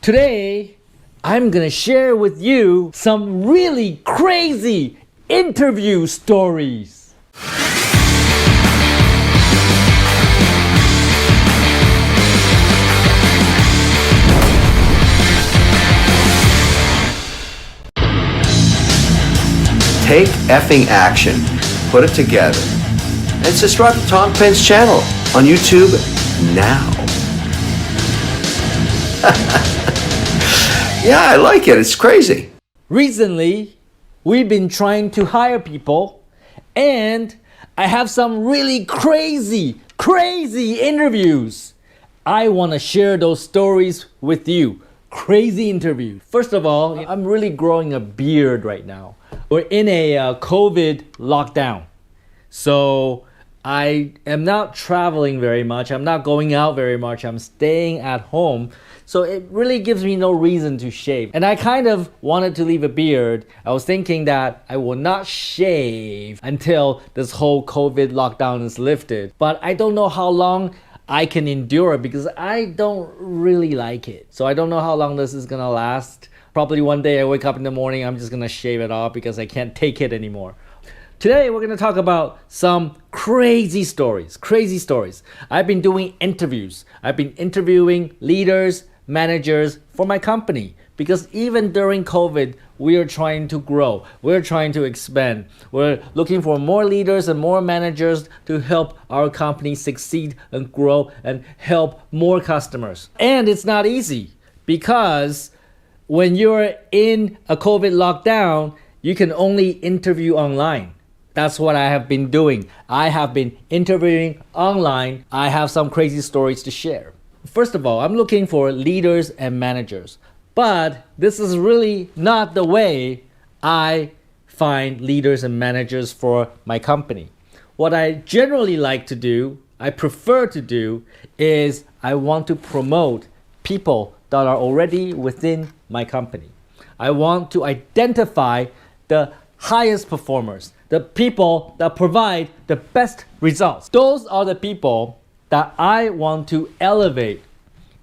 Today, I'm gonna share with you some really crazy interview stories. Take effing action, put it together, and subscribe to Tom Penn's channel on YouTube now. Yeah, I like it. It's crazy. Recently, we've been trying to hire people, and I have some really crazy interviews. I want to share those stories with you. Crazy interviews. First of all, I'm really growing a beard right now. We're in a COVID lockdown. So I am not traveling very much. I'm not going out very much. I'm staying at home. So it really gives me no reason to shave. And I kind of wanted to leave a beard. I was thinking that I will not shave until this whole COVID lockdown is lifted. But I don't know how long I can endure it because I don't really like it. So I don't know how long this is gonna last. Probably one day I wake up in the morning, I'm just gonna shave it off because I can't take it anymore. Today we're gonna talk about some crazy stories. I've been doing interviews. I've been interviewing leaders, managers for my company because even during COVID, we are trying to grow. We're trying to expand. We're looking for more leaders and more managers to help our company succeed and grow and help more customers. And it's not easy because when you're in a COVID lockdown, you can only interview online. That's what I have been doing. I have been interviewing online. I have some crazy stories to share. First of all, I'm looking for leaders and managers. But this is really not the way I find leaders and managers for my company. What I generally like to do, I prefer to do, is I want to promote people that are already within my company. I want to identify the highest performers, the people that provide the best results. Those are the people that I want to elevate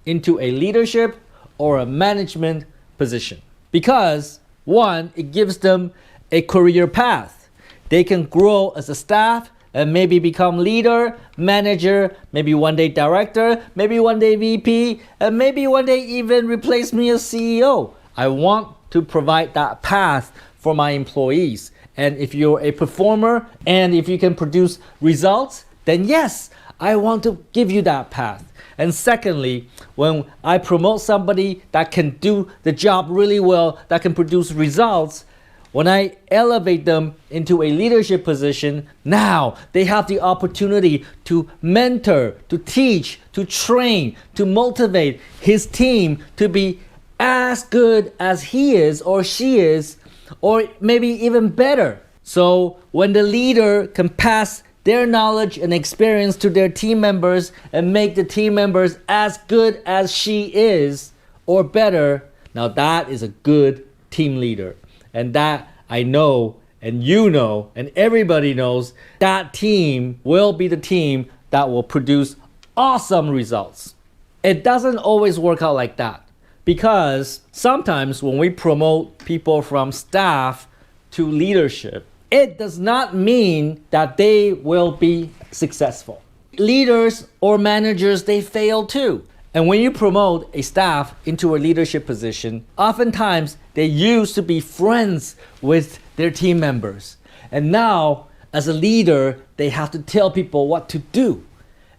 into a leadership or a management position. Because one, it gives them a career path. They can grow as a staff and maybe become leader, manager, maybe one day director, maybe one day VP, and maybe one day even replace me as CEO. I want to provide that path for my employees. And if you're a performer and if you can produce results, then yes, I want to give you that path. And secondly, when I promote somebody that can do the job really well, that can produce results, when I elevate them into a leadership position, now they have the opportunity to mentor, to teach, to train, to motivate his team to be as good as he is or she is, or maybe even better. So when the leader can pass their knowledge and experience to their team members and make the team members as good as she is or better, now that is a good team leader. And that I know, and you know, and everybody knows, that team will be the team that will produce awesome results. It doesn't always work out like that because sometimes when we promote people from staff to leadership, it does not mean that they will be successful. Leaders or managers, they fail too. And when you promote a staff into a leadership position, oftentimes they used to be friends with their team members. And now, as a leader, they have to tell people what to do.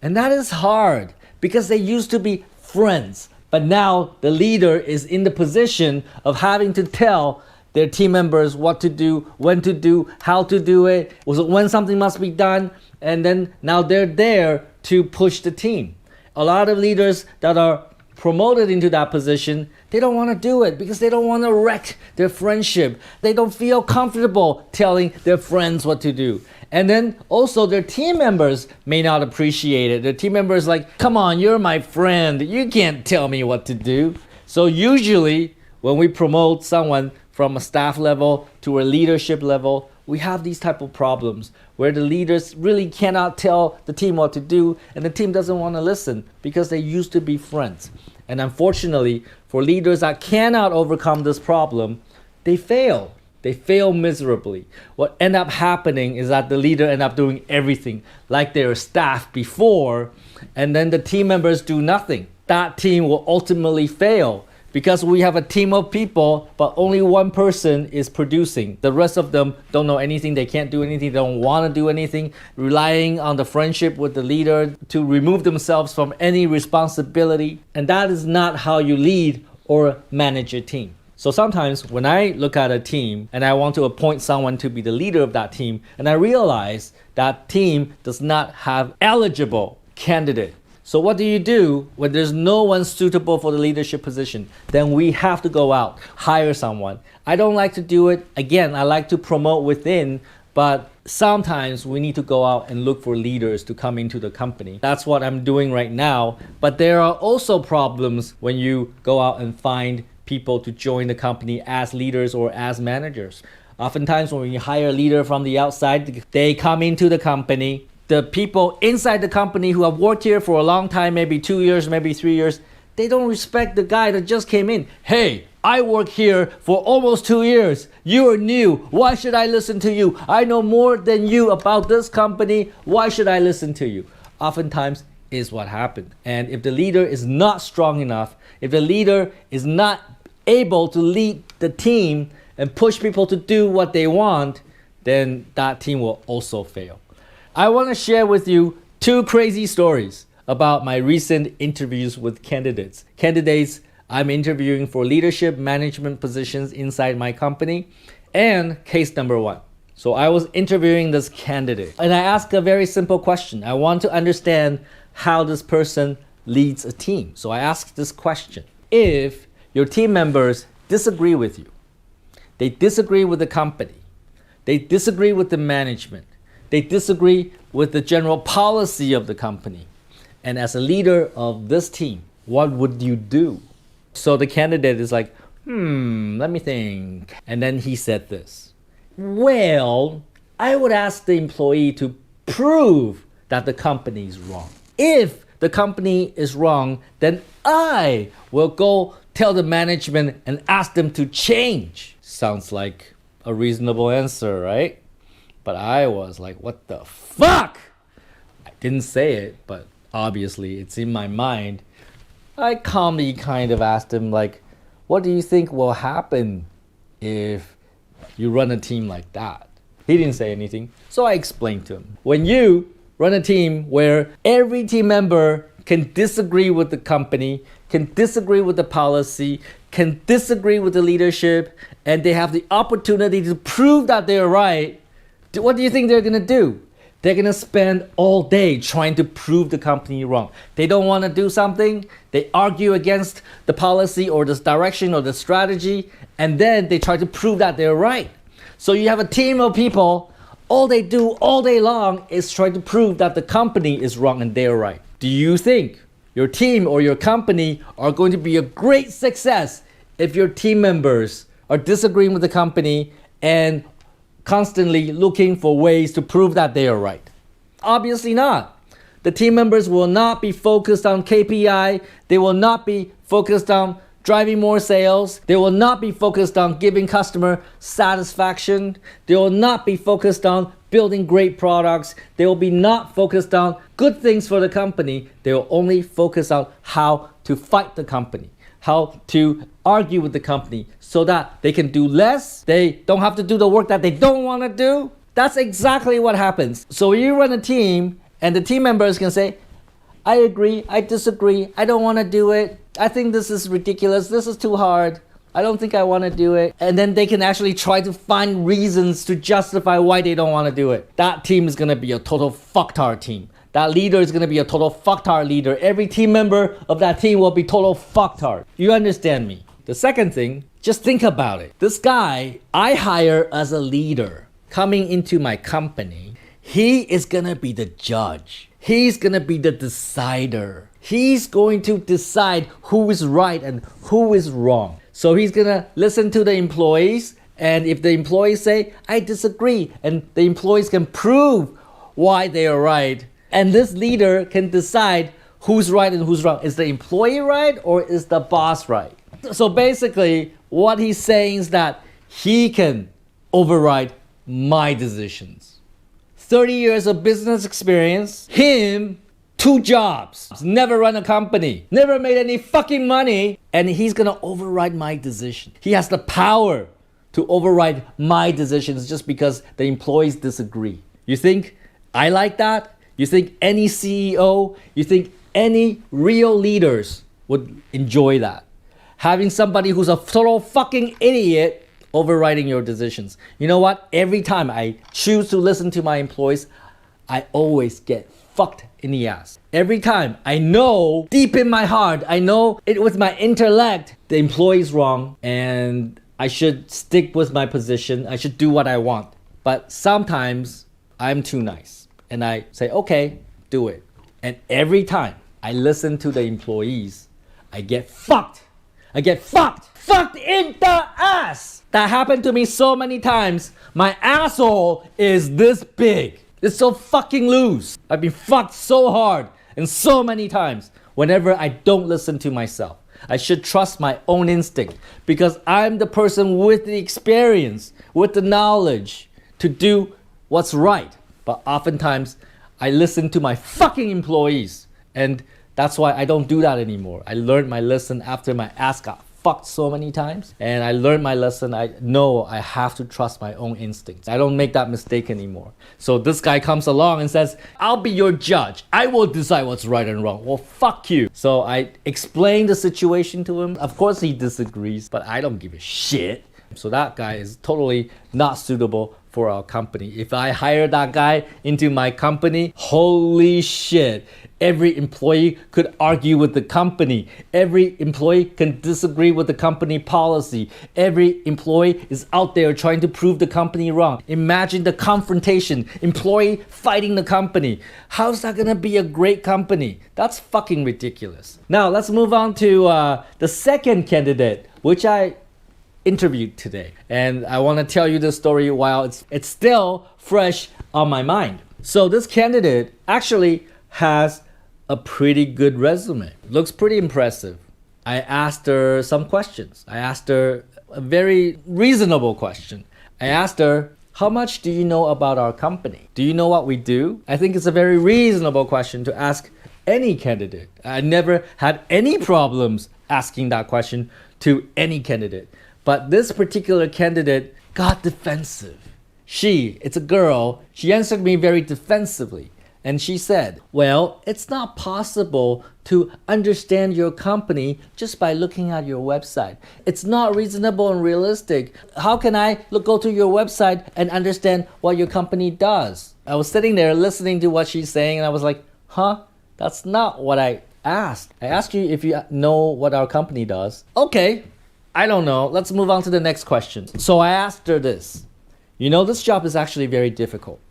And that is hard because they used to be friends. But now the leader is in the position of having to tell their team members what to do, when to do, how to do it, when something must be done, and then now they're there to push the team. A lot of leaders that are promoted into that position, they don't want to do it because they don't want to wreck their friendship. They don't feel comfortable telling their friends what to do. And then also their team members may not appreciate it. Their team members like, come on, you're my friend. You can't tell me what to do. So usually when we promote someone from a staff level to a leadership level, we have these type of problems where the leaders really cannot tell the team what to do and the team doesn't want to listen because they used to be friends. And unfortunately, for leaders that cannot overcome this problem, they fail. They fail miserably. What end up happening is that the leader end up doing everything like their staff before, and then the team members do nothing. That team will ultimately fail because we have a team of people, but only one person is producing. The rest of them don't know anything, they can't do anything, they don't want to do anything, relying on the friendship with the leader to remove themselves from any responsibility. And that is not how you lead or manage a team. So sometimes when I look at a team and I want to appoint someone to be the leader of that team, and I realize that team does not have eligible candidate. So what do you do when there's no one suitable for the leadership position? Then we have to go out, hire someone. I don't like to do it. Again, I like to promote within, but sometimes we need to go out and look for leaders to come into the company. That's what I'm doing right now. But there are also problems when you go out and find people to join the company as leaders or as managers. Oftentimes when you hire a leader from the outside, they come into the company. The people inside the company who have worked here for a long time, maybe 2 years, maybe 3 years, they don't respect the guy that just came in. Hey, I work here for almost 2 years. You are new. Why should I listen to you? I know more than you about this company. Why should I listen to you? Oftentimes is what happened. And if the leader is not strong enough, if the leader is not able to lead the team and push people to do what they want, then that team will also fail. I want to share with you 2 crazy stories about my recent interviews with candidates. Candidates I'm interviewing for leadership management positions inside my company. And case number 1. So I was interviewing this candidate and I asked a very simple question. I want to understand how this person leads a team. So I asked this question. If your team members disagree with you, they disagree with the company, they disagree with the management, they disagree with the general policy of the company, and as a leader of this team, what would you do? So the candidate is like, let me think. And then he said this. Well, I would ask the employee to prove that the company is wrong. If the company is wrong, then I will go tell the management and ask them to change. Sounds like a reasonable answer, right? But I was like, what the fuck? I didn't say it, but obviously it's in my mind. I calmly kind of asked him, like, what do you think will happen if you run a team like that? He didn't say anything, so I explained to him. When you run a team where every team member can disagree with the company, can disagree with the policy, can disagree with the leadership, and they have the opportunity to prove that they're right, what do you think they're gonna do? They're gonna spend all day trying to prove the company wrong. They don't wanna do something, they argue against the policy or the direction or the strategy, and then they try to prove that they're right. So you have a team of people, all they do all day long is try to prove that the company is wrong and they're right. Do you think your team or your company are going to be a great success if your team members are disagreeing with the company and constantly looking for ways to prove that they are right? Obviously not. The team members will not be focused on KPI. They will not be focused on driving more sales. They will not be focused on giving customer satisfaction. They will not be focused on building great products. They will be not focused on good things for the company. They will only focus on how to fight the company, how to argue with the company so that they can do less. They don't have to do the work that they don't want to do. That's exactly what happens. So you run a team and the team members can say, I agree, I disagree, I don't want to do it. I think this is ridiculous, this is too hard. I don't think I want to do it. And then they can actually try to find reasons to justify why they don't want to do it. That team is going to be a total fucktard team. That leader is going to be a total fucktard leader. Every team member of that team will be total fucktard. You understand me? The second thing, just think about it. This guy I hire as a leader coming into my company, he is going to be the judge. He's going to be the decider. He's going to decide who is right and who is wrong. So he's going to listen to the employees, and if the employees say, I disagree, and the employees can prove why they are right, and this leader can decide who's right and who's wrong. Is the employee right or is the boss right? So basically, what he's saying is that he can override my decisions. 30 years of business experience, him, 2 jobs, never run a company, never made any fucking money, and he's gonna override my decision. He has the power to override my decisions just because the employees disagree. You think I like that? You think any CEO, you think any real leaders would enjoy that? Having somebody who's a total fucking idiot overriding your decisions. You know what? Every time I choose to listen to my employees, I always get fucked in the ass. Every time I know deep in my heart, I know it with my intellect, the employee's wrong and I should stick with my position. I should do what I want. But sometimes I'm too nice and I say, okay, do it. And every time I listen to the employees, I get fucked. I get fucked. Fucked in the ass. That happened to me so many times. My asshole is this big. It's so fucking loose. I've been fucked so hard and so many times whenever I don't listen to myself. I should trust my own instinct because I'm the person with the experience, with the knowledge to do what's right. But oftentimes I listen to my fucking employees and that's why I don't do that anymore. I learned my lesson after my ass got fucked so many times and I learned my lesson. I know I have to trust my own instincts. I don't make that mistake anymore. So this guy comes along and says, I'll be your judge. I will decide what's right and wrong. Well, fuck you. So I explained the situation to him. Of course he disagrees, but I don't give a shit. So that guy is totally not suitable for our company. If I hire that guy into my company, holy shit. Every employee could argue with the company. Every employee can disagree with the company policy. Every employee is out there trying to prove the company wrong. Imagine the confrontation, employee fighting the company. How's that gonna be a great company? That's fucking ridiculous. Now let's move on to the second candidate, which I interviewed today. And I wanna tell you this story while it's still fresh on my mind. So this candidate actually has a pretty good resume. Looks pretty impressive. I asked her some questions. I asked her a very reasonable question. I asked her, how much do you know about our company? Do you know what we do? I think it's a very reasonable question to ask any candidate. I never had any problems asking that question to any candidate. But this particular candidate got defensive. It's a girl, she answered me very defensively. And she said, well, it's not possible to understand your company just by looking at your website. It's not reasonable and realistic. How can I go to your website and understand what your company does? I was sitting there listening to what she's saying and I was like, that's not what I asked. I asked you if you know what our company does. Okay, I don't know. Let's move on to the next question. So I asked her this. You know, this job is actually very difficult.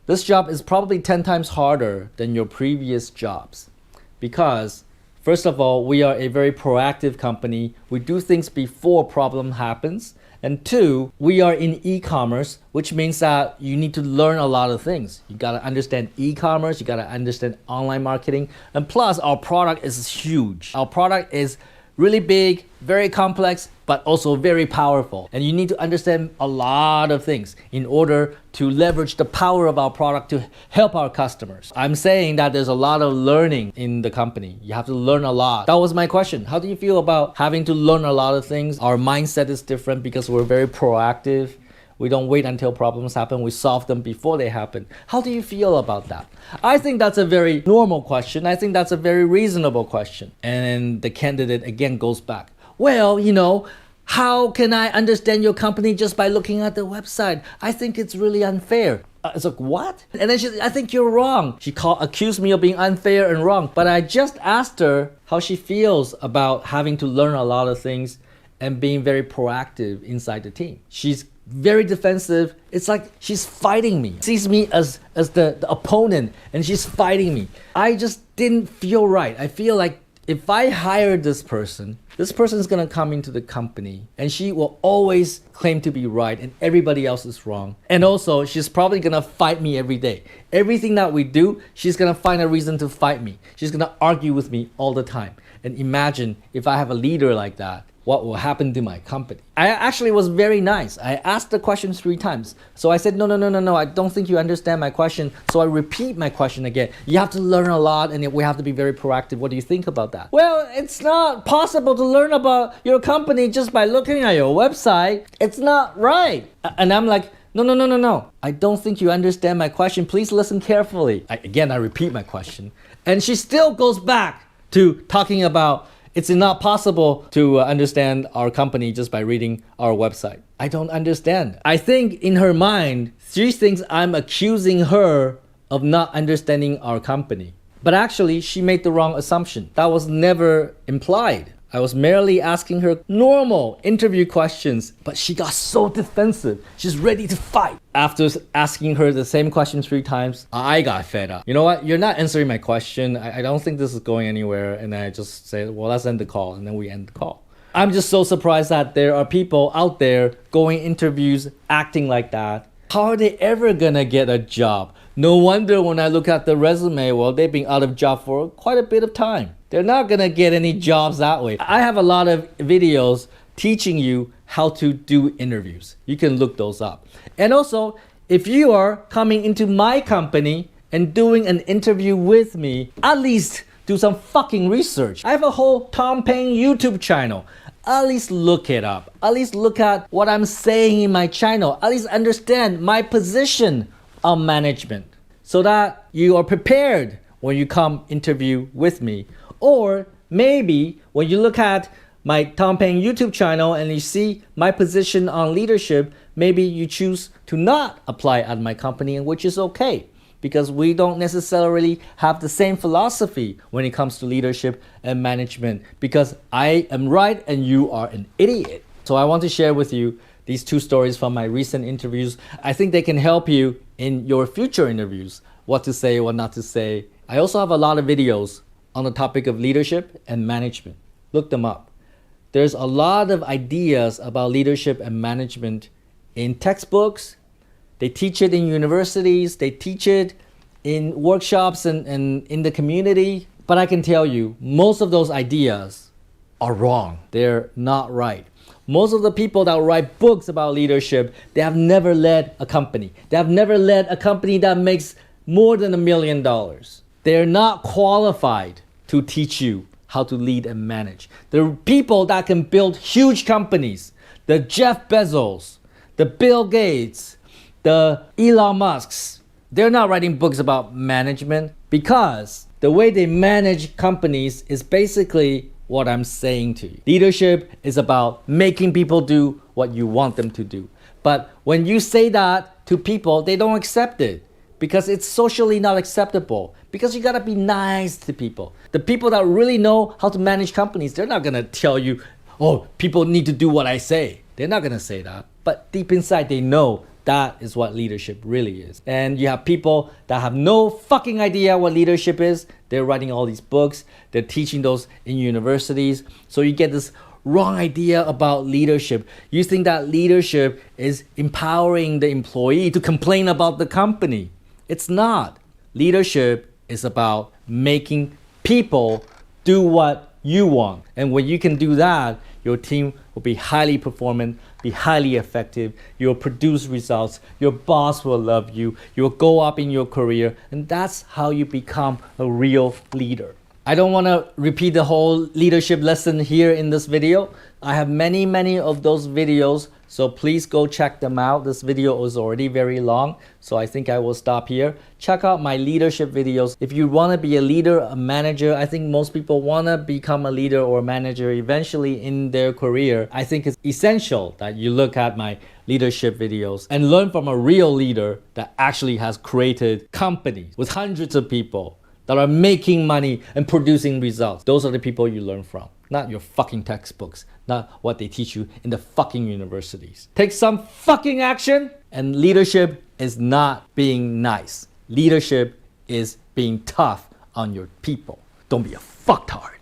This job is probably 10 times harder than your previous jobs because, first of all, we are a very proactive company. We do things before problem happens. And 2, we are in e-commerce, which means that you need to learn a lot of things. You gotta understand e-commerce, you gotta understand online marketing, and plus our product is huge. Our product is really big, very complex, but also very powerful. And you need to understand a lot of things in order to leverage the power of our product to help our customers. I'm saying that there's a lot of learning in the company. You have to learn a lot. That was my question. How do you feel about having to learn a lot of things? Our mindset is different because we're very proactive. We don't wait until problems happen. We solve them before they happen. How do you feel about that? I think that's a very normal question. I think that's a very reasonable question. And the candidate again goes back. Well, you know, how can I understand your company just by looking at the website? I think it's really unfair. It's like, what? And then I think you're wrong. She accused me of being unfair and wrong. But I just asked her how she feels about having to learn a lot of things and being very proactive inside the team. She's very defensive. It's like she's fighting me. Sees me as the opponent and she's fighting me. I just didn't feel right. I feel like if I hire this person is gonna come into the company and she will always claim to be right and everybody else is wrong. And also, she's probably gonna fight me every day. Everything that we do, she's gonna find a reason to fight me. She's gonna argue with me all the time. And imagine if I have a leader like that, what will happen to my company? I actually was very nice. I asked the question 3 times. So I said, no, I don't think you understand my question. So I repeat my question again. You have to learn a lot and we have to be very proactive. What do you think about that? Well, it's not possible to learn about your company just by looking at your website. It's not right. And I'm like, no. I don't think you understand my question. Please listen carefully. I repeat my question. And she still goes back to talking about it's not possible to understand our company just by reading our website. I don't understand. I think in her mind, she thinks I'm accusing her of not understanding our company. But actually, she made the wrong assumption. That was never implied. I was merely asking her normal interview questions, but she got so defensive. She's ready to fight. After asking her the same question 3 times, I got fed up. You know what? You're not answering my question. I don't think this is going anywhere. And I just said, well, let's end the call. And then we end the call. I'm just so surprised that there are people out there going interviews acting like that. How are they ever gonna get a job? No wonder when I look at the resume, well, they've been out of job for quite a bit of time. They're not gonna get any jobs that way. I have a lot of videos teaching you how to do interviews. You can look those up. And also, if you are coming into my company and doing an interview with me, at least do some fucking research. I have a whole Tom Payne YouTube channel. At least look it up. At least look at what I'm saying in my channel. At least understand my position on management so that you are prepared when you come interview with me. Or maybe when you look at my Tom Payne YouTube channel and you see my position on leadership, maybe you choose to not apply at my company, which is okay because we don't necessarily have the same philosophy when it comes to leadership and management because I am right and you are an idiot. So I want to share with you these 2 stories from my recent interviews. I think they can help you in your future interviews, what to say, what not to say. I also have a lot of videos on the topic of leadership and management. Look them up. There's a lot of ideas about leadership and management in textbooks. They teach it in universities. They teach it in workshops and in the community. But I can tell you, most of those ideas are wrong. They're not right. Most of the people that write books about leadership, they have never led a company. They have never led a company that makes more than $1 million. They're not qualified to teach you how to lead and manage. The people that can build huge companies, the Jeff Bezos, the Bill Gates, the Elon Musks, they're not writing books about management because the way they manage companies is basically what I'm saying to you. Leadership is about making people do what you want them to do. But when you say that to people, they don't accept it because it's socially not acceptable. Because you gotta be nice to people. The people that really know how to manage companies, they're not gonna tell you, oh, people need to do what I say. They're not gonna say that. But deep inside, they know that is what leadership really is. And you have people that have no fucking idea what leadership is. They're writing all these books. They're teaching those in universities. So you get this wrong idea about leadership. You think that leadership is empowering the employee to complain about the company. It's not. Leadership is about making people do what you want. And when you can do that, your team will be highly performant, be highly effective, you'll produce results, your boss will love you, you'll go up in your career, and that's how you become a real leader. I don't want to repeat the whole leadership lesson here in this video. I have many of those videos, so please go check them out. This video is already very long, so I think I will stop here. Check out my leadership videos. If you want to be a leader, a manager, I think most people want to become a leader or manager eventually in their career. I think it's essential that you look at my leadership videos and learn from a real leader that actually has created companies with hundreds of people that are making money and producing results. Those are the people you learn from, not your fucking textbooks, not what they teach you in the fucking universities. Take some fucking action, and leadership is not being nice. Leadership is being tough on your people. Don't be a fucktard.